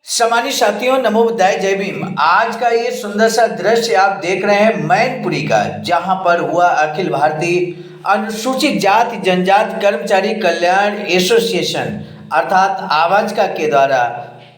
सम्मानित साथियों, नमो बुद्धाय, जय भीम। आज का ये सुंदर सा दृश्य आप देख रहे हैं मैनपुरी का, जहां पर हुआ अखिल भारतीय अनुसूचित जाति जनजाति कर्मचारी कल्याण एसोसिएशन अर्थात आवाज के द्वारा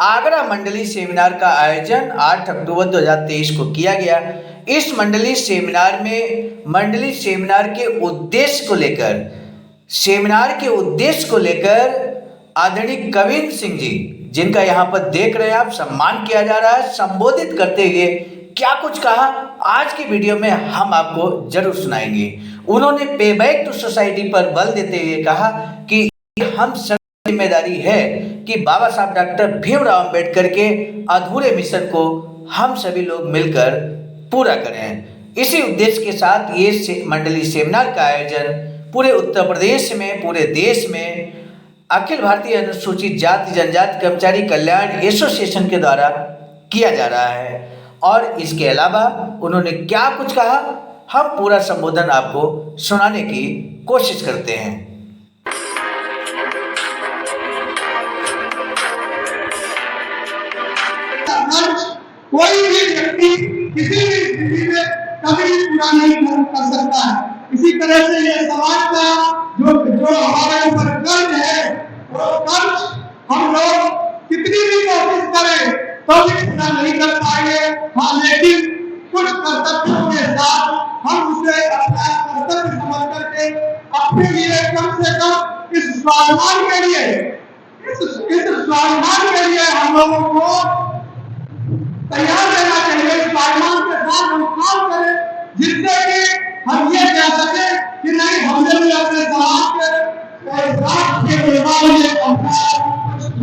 आगरा मंडली सेमिनार का आयोजन 8 अक्टूबर 2023 को किया गया। इस मंडली सेमिनार के उद्देश्य को लेकर आदरणीय कविंद्र सिंह जी, जिनका यहाँ पर देख रहे हैं आप, सम्मान किया जा रहा है, संबोधित करते हुए क्या कुछ कहा आज की वीडियो में हम आपको जरूर सुनाएंगे। उन्होंने पे बैक टू सोसाइटी पर बल देते हुए कहा कि हम सब जिम्मेदारी है कि बाबा साहब डॉक्टर भीमराव अंबेडकर के अधूरे मिशन को हम सभी लोग मिलकर पूरा करें। इसी उद्देश्य के साथ ये मंडली सेमिनार का आयोजन पूरे उत्तर प्रदेश में, पूरे देश में अखिल भारतीय अनुसूचित जाति जनजाति कर्मचारी कल्याण एसोसिएशन के द्वारा किया जा रहा है। और इसके अलावा उन्होंने क्या कुछ कहा, हम पूरा संबोधन आपको सुनाने की कोशिश करते हैं। कोई भी व्यक्ति किसी भी स्थिति में कभी पूरा नहीं कर सकता है। इसी तरह से ये समाज का जो हमारे ऊपर कर्ज है, वो कर्ज हम लोग कितनी भी कोशिश करें तो भी पूरा नहीं कर पाएंगे। हाँ, लेकिन कुछ कर्तव्यों के साथ हम उसे अपना कर्तव्य समझ करके अपने लिए कम से कम इस स्वाभिमान के लिए हम लोगों को तैयार रहना चाहिए। स्वाभिमान के साथ हम काम करें, जिससे कि हम ये कह सके कि नहीं, हमने भी अपने समाज के निर्माण में अपना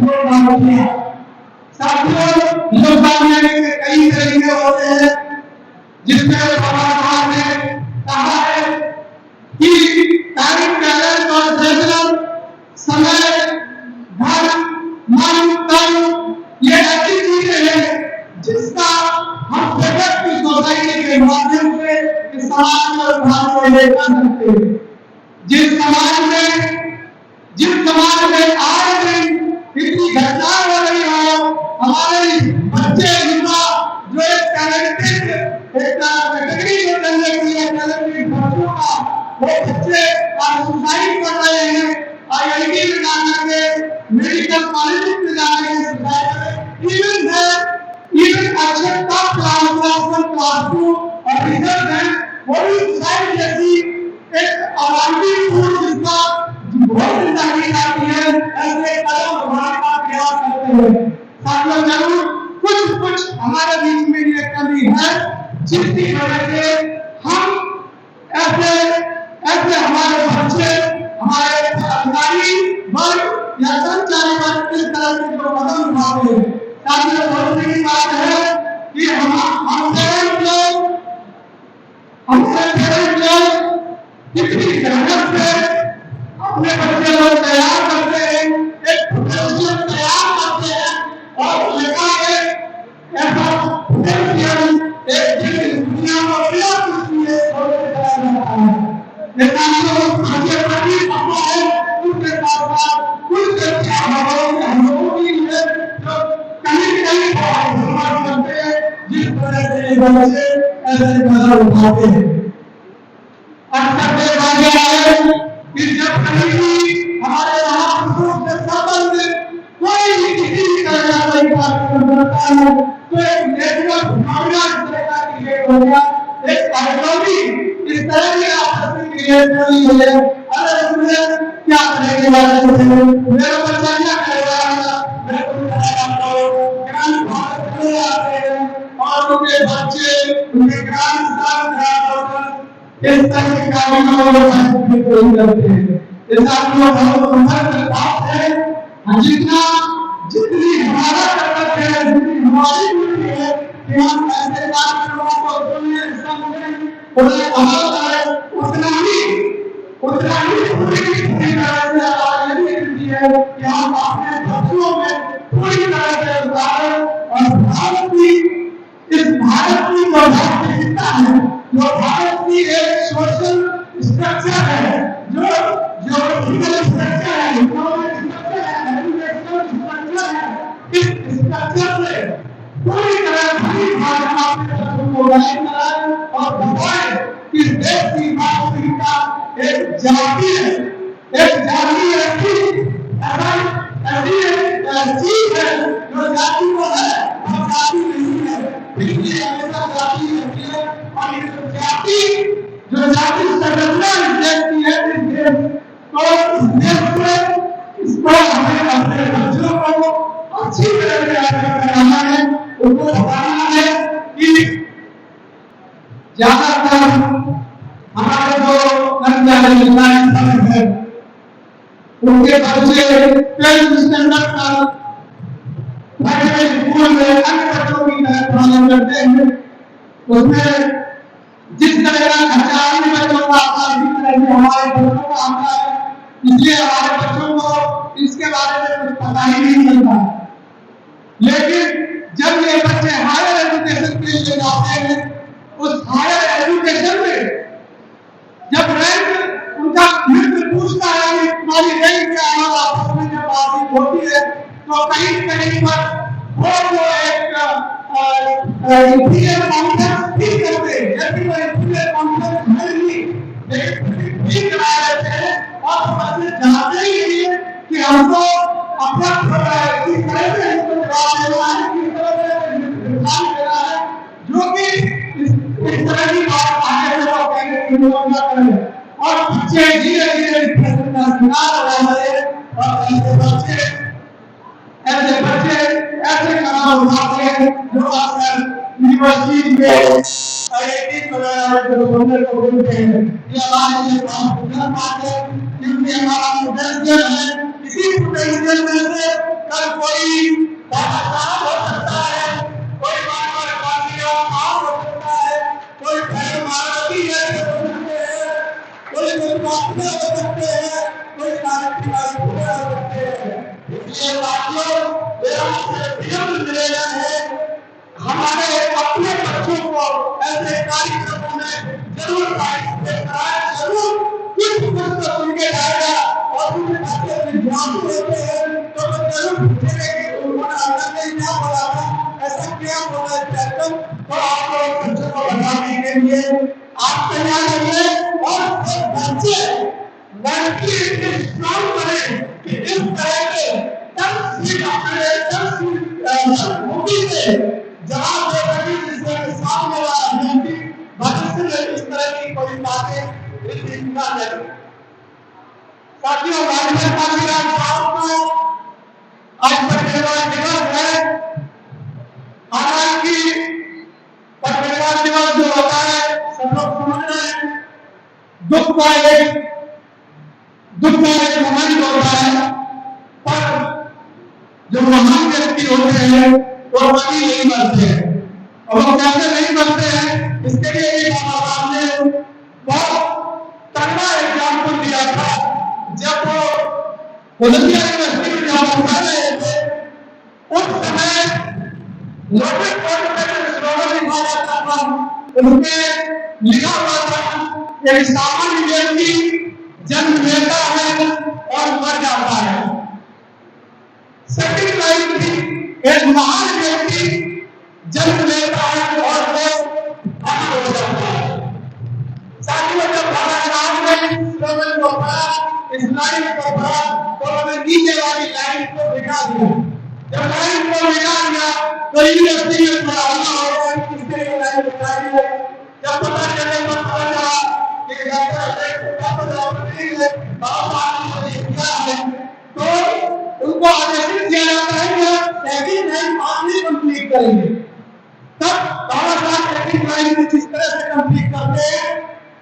योगदान दिया। साथियों, योगदान देने के कई तरीके होते हैं, जिसमें बाबा साहब ने कहा है कि टाइम, टैलेंट और फैसला, समय, धन, मन, तन, ये ऐसी चीजें हैं जिसका हम जगत की सोसाइटी के माध्यम से इस समाज में उदाहरण लेकर सकते हैं। जिस समाज में आज दिन इतनी घटनाएं हो रही हो, हमारे बच्चे युवा जो एक टैलेंटेड कैटेगरी में चलने के लिए टैलेंटेड बच्चों का वो बच्चे आज सुसाइड कर रहे हैं। IIT में जाकर के, मेडिकल कॉलेज में जाकर के सुसाइड कर रहे हैं। इवन अच्छे टॉप क्लास 2 और रिजल्ट है, वो भी सुसाइड जैसी एक अवांछित सोच जिसका बहुत जिंदगी जाती है, ऐसे कदम उठाने का प्रयास करते हैं। साथियों, जरूर कुछ हमारे बीच में ये कमी है, जिसकी वजह से हम ऐसे हमारे बच्चे, हमारे अधिकारी वर्ग या कर्मचारी वर्ग इस तरह के जो कदम उठाते हैं। साथियों, सोचने की बात है कि हमसे कितनी मेहनत से अपने बच्चे लोग तैयार करते हैं, एक प्रोफेशनल तैयार करते हैं और लगा ऐसा एक दुनिया को प्यार करती है और हमसे बड़ी अपना है, उनके साथ कुछ हम लोगों की है जो कहीं बहुत करते हैं, जिस तरह से बच्चे ऐसे कदम उठाते हैं। हमारे महापुरुषों से संबंधित कोई भी किसी भी तरह का कोई कार्यक्रम करता है तो एक नेटवर्क भावना इस तरह का क्रिएट हो गया, एक आइडियोलॉजी इस तरह की आपस में क्रिएट हो गई है। अरे उसने क्या करेंगे मेरा बच्चा क्या करेगा, मेरे को ज्ञान भारत में आते हैं और उनके बच्चे उनके ज्ञान इस तरह के कामों में करते हैं। इस बात है, जितनी हमारा कर्तव्य है, जितनी हमारी ड्यूटी है कि हम ऐसे कार्यक्रमों को उन्हें अमल करें, उतना ही पूरी तरह से हमारी ड्यूटी है कि हम अपने बच्चों में पूरी तरह से उतारें और भारत की जो धार्मिकता है, जो भारत की एक सोशल स्ट्रक्चर है, जो लीगल स्ट्रक्चर है, इकोनॉमिक स्ट्रक्चर है, एजुकेशनल स्ट्रक्चर है, इस स्ट्रक्चर से पूरी तरह भली भांति अपने बच्चों को गाइड कराएं और बताएं कि देश की मानसिकता एक जाति है, एक जाति ऐसी चीज है जो जाति को है और जाति नहीं है, इसलिए हमेशा जाति रहती है। और जो जाति संरचना इस देश की है, तो इस देश में इसको हमें अपने बच्चों को अच्छी तरह से आगे कराना है, उनको बताना है कि ज्यादातर हमारे जो कर्मचारी है उनके बच्चे 12th स्टैंडर्ड तक प्राइवेट स्कूल में अन्य बच्चों की तरह पढ़ाई करते हैं। उसमें जिस तरह का खर्चा अन्य बच्चों का आता है, इसी तरह से हमारे बच्चों का आता है, इसलिए हमारे बच्चों को इसके बारे में कुछ पता ही नहीं चलता। लेकिन जब ये बच्चे हायर एजुकेशन के लिए जाते हैं, उस हायर एजुकेशन में जब रैंक उनका मित्र पूछता है कि तुम्हारी रैंक क्या है, और आपस में जब बातचीत होती है तो कहीं कहीं पर वो जो एक इंटीरियर कॉन्फ्रेंस भी करते हैं, जबकि वो इंटीरियर कॉन्फ्रेंस है नहीं, लेकिन भी करा लेते हैं और बच्चे जानते ही नहीं है कि हमको अपना किस तरह से हमको जवाब देना है, किस तरह से निर्धारण करना है, जो कि इस तरह की बात आगे से वो कहने की कोशिश करें। और बच्चे धीरे धीरे फैशन का शिकार हो रहे हैं और ऐसे बच्चे ऐसे कदम उठाते हैं जो अक्सर यूनिवर्सिटी में आईआईटी वगैरह में जो बनने को बोलते हैं, ये हमारे लिए बहुत बुरा बात है, क्योंकि हमारा पोटेंशियल है, इसी पोटेंशियल में से कल कोई बादशाह हो सकता है, कोई मानव कालिया हो सकता है, कोई भैरव मानवी हो सकते हैं, कोई मुस्लिम हो सकते हैं, कोई नागरिक हो सकते हैं। इसलिए साथियों, मेरा आपसे निवेदन है, हमारे अपने बच्चों को ऐसे कार्यक्रमों में जरूर पार्टिसिपेट कराएं, जरूर कुछ तो उनके जाएगा और उनके बच्चे विद्वान होते हैं तो वो जरूर पूछेंगे कि उन्होंने अंदर में क्या बोला था, ऐसा क्या बोला है, तो आप लोग बच्चों को बताने के लिए आप तैयार रहिए और बच्चे मेंटली स्ट्रांग बने कि इस तरह के मूवी से जवाब देने की सामने वाला व्यक्ति भविष्य में इस तरह की कोई बातें ना करें। साथियों, काशीराम साहब को आज पटवार दिवस है। हालांकि पटवार दिवस जो होता है सब लोग समझ रहे हैं, दुख का एक मोमेंट होता है, पर जो महान व्यक्ति होते हैं वो कभी नहीं बनते हैं। और वो कैसे नहीं बनते हैं, इसके लिए भी बाबा साहब ने बहुत तगड़ा एग्जाम्पल दिया था। जब वो कोलंबिया यूनिवर्सिटी में जब पढ़ रहे थे, उस समय लोटस स्लोगन लिखा जाता था, उसमें लिखा हुआ था एक सामान्य व्यक्ति जन्म लेता है और मर जाता है। सेकंड लाइन थी एक महान व्यक्ति जन्म लेता है और वो अमर हो जाता है। साथियों, जब बाबा साहब ने स्लोगन को पढ़ा, इस लाइन को पढ़ा, तो उन्होंने नीचे वाली लाइन को मिटा दिया। जब लाइन को मिटा दिया तो यूनिवर्सिटी में थोड़ा हल्ला हो गया, किसने ये लाइन मिटा दी है। जब पता चले तो पता चला कि बाबा है, तो उनको आदेशित किया जाता है कि सेकंड लाइन आप ही कंप्लीट करेंगे। तब बाबा साहब सेकंड लाइन को जिस तरह से कंप्लीट करते हैं,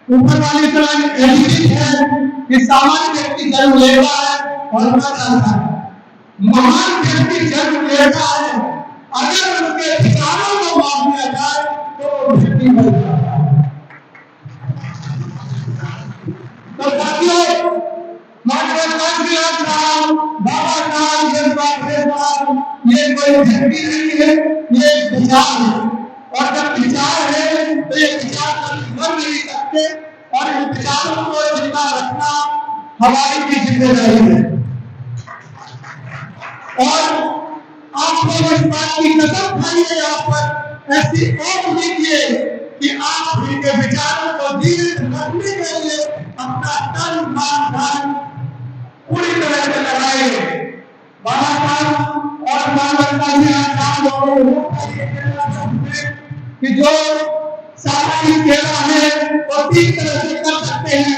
ऊपर वाली लाइन एडिट है कि सामान्य व्यक्ति जन्म लेता है और मर जाता है, महान व्यक्ति जन्म लेता है, अगर उनके विचारों को माफ किया जाए तो व्यक्ति मर जाता है। तो साथियों, बाबा साहब ये कोई व्यक्ति नहीं है, ये विचार है। और जब विचार है तो ये विचार कभी मर नहीं सकते, और इन विचारों को जिंदा रखना हमारी भी जिम्मेदारी है। और आप लोग इस बात की कसम खाइए यहाँ पर, ऐसी और लीजिए कि आप इनके विचारों को जीवित रखने के लिए अपना तन मन धन पूरी तरह से लगाए। बाबा साहब और मानवता जी आप लोगों कि जो सामाजिक सेवा है वो तीन तरह से कर सकते हैं,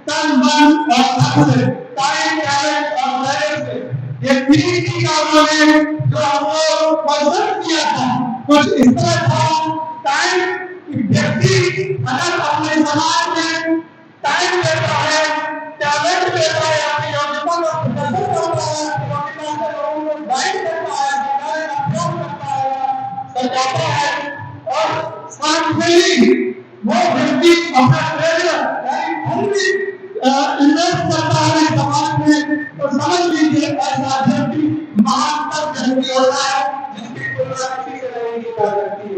तन मन और धन से, टाइम टैलेंट और नॉलेज से। ये तीन चीजों ने जो हमको कंसर्न किया था कुछ इस तरह था, टाइम व्यक्ति अगर अपने समाज में टाइम देता है, टैलेंट देता है, अपनी योग्यता को प्रदर्शन करता है, योग्यता से लोगों को गाइड करता है, सिखाने का प्रयास करता है, समझाता है, और साथ में ही वो व्यक्ति अपना ट्रेजर यानी धन भी इन्वेस्ट करता है समाज में, तो समझ लीजिए ऐसा व्यक्ति महानतम व्यक्ति होता है जिसकी तुलना किसी से नहीं की जा सकती है।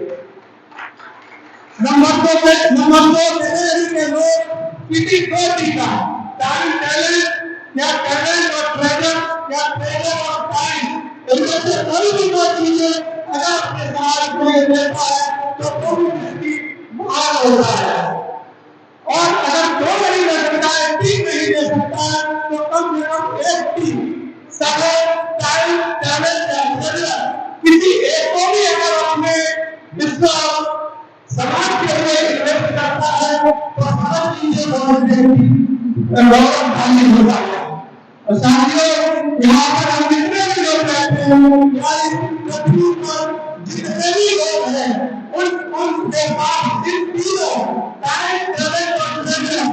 नंबर दो के लोग किसी को टीका टाइम टैलेंट या टैलेंट और ट्रेजर या ट्रेजर और टाइम, इनमें से कोई भी दो चीजें अगर अपने समाज में देता है तो कोई व्यक्ति महान होता है, और अगर दो नहीं दे सकता है, तीन नहीं दे सकता है, तो कम से कम एक टीम समय टाइम टैलेंट या ट्रेजर किसी एक को भी अगर अपने इसका समाज के लिए इन्वेस्ट करता है तो समझ लीजिए गौरवशाली होता है। और साथियों, यहाँ पर हम जितने भी लोग रहते हैं या इस पृथ्वी पर जितने भी लोग हैं उनके पास इन तीनों टाइम टैलेंट और ट्रेजर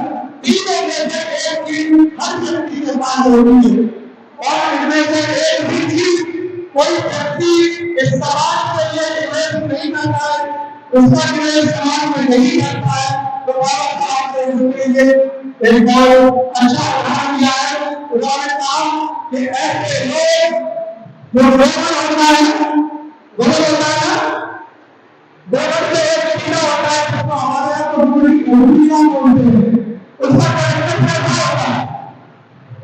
तीनों में से एक चीज हर व्यक्ति के पास होती है, और इनमें से एक भी चीज कोई व्यक्ति इस समाज के लिए इन्वेस्ट नहीं करता है, उसका निवेश समाज में नहीं करता है, तो बाबा साहब ने उसके लिए एक बहुत अच्छा उदाहरण दिया है। उन्होंने कहा कि ऐसे लोग जो गोबर होता है, गोबर से एक कीड़ा होता है जिसको हमारे यहाँ तो पूरी उंगलियां बोलते हैं, उसका करेक्टर कैसा होता है,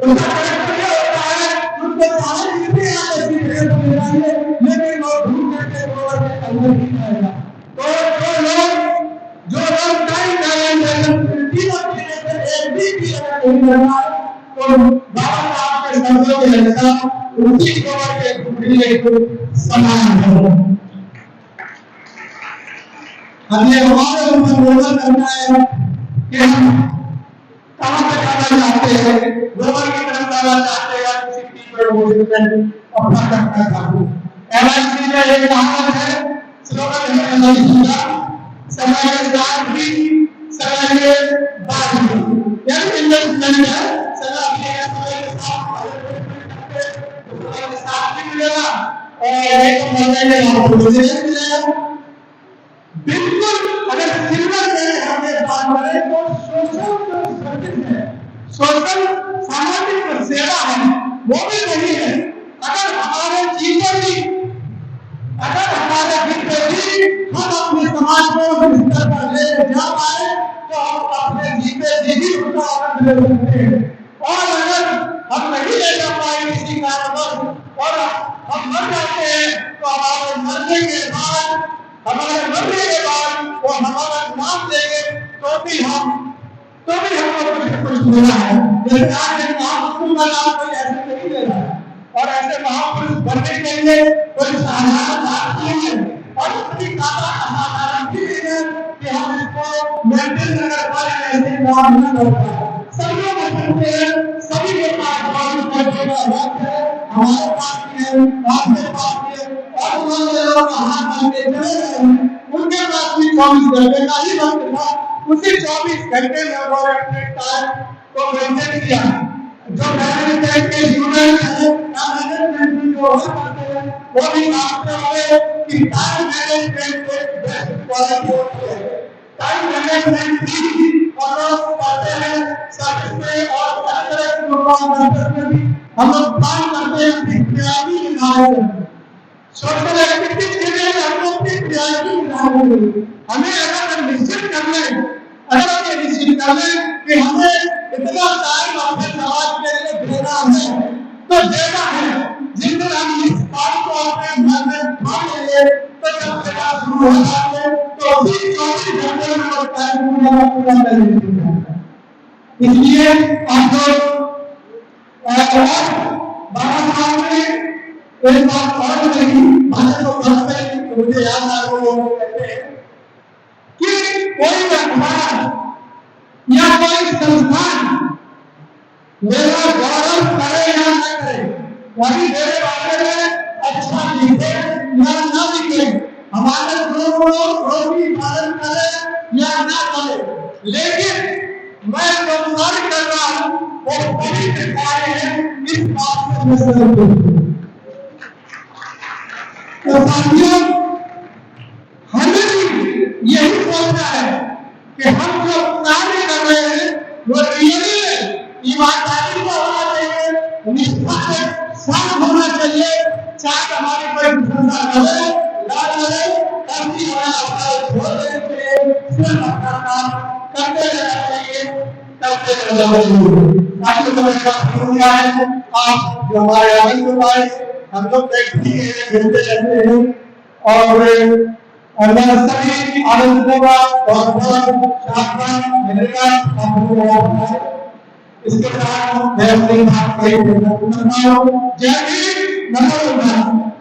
उसका करेक्टर क्या होता है, उसको सारे जितने यहाँ पे सीधे बोले जाएंगे लेकिन लोग ढूंढ करके गोबर के अंदर ही जाएगा। तो जो लोग टाइम टैलेंट तीनों चीजें से एक भी चीज अगर नहीं करना है तो बाबा साहब के शब्दों के अनुसार उसी गोबर के टुकड़े को समान है। अब ये हमारे ऊपर निर्भर करता है कि हम कहाँ तक जाना चाहते हैं, गोबर की तरफ जाना चाहते हैं, किसी चीज पर वो अपना करना चाहते हैं। एलआईसी में एक कहावत है, स्लोगन है एलआईसी समय के साथ भी समय के बाद भी, यानी इन्वेस्टमेंट है, समय के साथ भी मिलेगा और एक महीने में आपको मिलेगा। बिल्कुल अगर सिल्वर में हमें बात करें तो सोशल सर्विस है, सोशल सामाजिक सेवा है, वो भी नहीं है। अगर हमारे जीवन भी अगर हमारे जीवन भी हम अपने समाज को उस स्तर पर ले जा पाए तो हम अपने जीवन जी भी उसका आनंद ले सकते हैं, और अगर हम नहीं ले जा पाए किसी कारणवश और हम मर जाते हैं तो हमारे मरने के बाद वो हमारा नाम देंगे तो भी हमको कुछ मिला है। जैसे आज एक महापुरुष का नाम कोई ऐसे नहीं ले रहा है, और ऐसे महापुरुष बनने के लिए कोई साधारण बात नहीं है, और इतनी ज्यादा असाधारण भी नहीं है कि हम इसको मेंटेन कर पाए, ऐसे काम न कर पाए। सभी लोग करते हैं, सभी के पास बहुत करने का वक्त है, हमारे पास भी है, आपके पास भी है, और उन्होंने लोग हाथ मांगे चले गए हैं, उनके पास भी 24 घंटे का ही वक्त था, उसी 24 घंटे में उन्होंने अपने टाइम को मेंटेन किया। जो मैनेजमेंट के स्टूडेंट हैं, मैनेजमेंट जो करते हैं, वो भी मानते होंगे कि टाइम मैनेजमेंट एक बेस्ट क्वालिटी होती है। टाइम मैनेजमेंट भी फॉलो करते हैं सर्विस में, और तरह के प्रोग्राम में भी हम लोग काम करते हैं, प्रियारिटी निभाते हैं। सोशल एक्टिविटीज के लिए हम लोग की प्रियारिटी निभाते हैं। हमें अगर निश्चित कर लें, कि हमें इतना टाइम अपने समाज के लिए देना है तो देना है, जिस दिन हम बात को अपने मन में ठान लेंगे तो जब सेवा शुरू हो जाए तो उसी 24 घंटे में वो कार्य पूरा कर लेंगे। इसलिए आप लोग बाबा साहब ने एक बात और कही, भाषण को पढ़ते हैं तो मुझे याद आ रहा है, वो कहते हैं कि कोई अखबार या कोई संस्थान मेरा गौरव करे या न करे, यानी मेरे बारे में अच्छा लिखे या न लिखे, हमारे गुरुओं की पालन करे या न करे, लेकिन मैं संसार कर रहा हूं वो पवित्र कार्य है, इस बात से मैं सहमत हूं। तो साथियों, हमें भी यही सोचना है कि हम जो कार्य कर रहे हैं वो रियली ईमानदारी से होना चाहिए, निष्ठा से साफ होना चाहिए। चाहे हमारी कोई प्रशंसा करे ना करे, कभी हमारा छोड़ देने के लिए सिर्फ अपना काम करते रहना चाहिए, करते रहना चाहिए। ताकि हमारे है आप जो हमारे आनंद पाए, हम लोग देखते हैं मिलते रहते हैं और अल्लाह सभी आनंद होगा और बहुत शानदार मिलेगा आपको। इसके साथ मैं अपनी बात कही, जय हिंद, नमो बुद्धाय।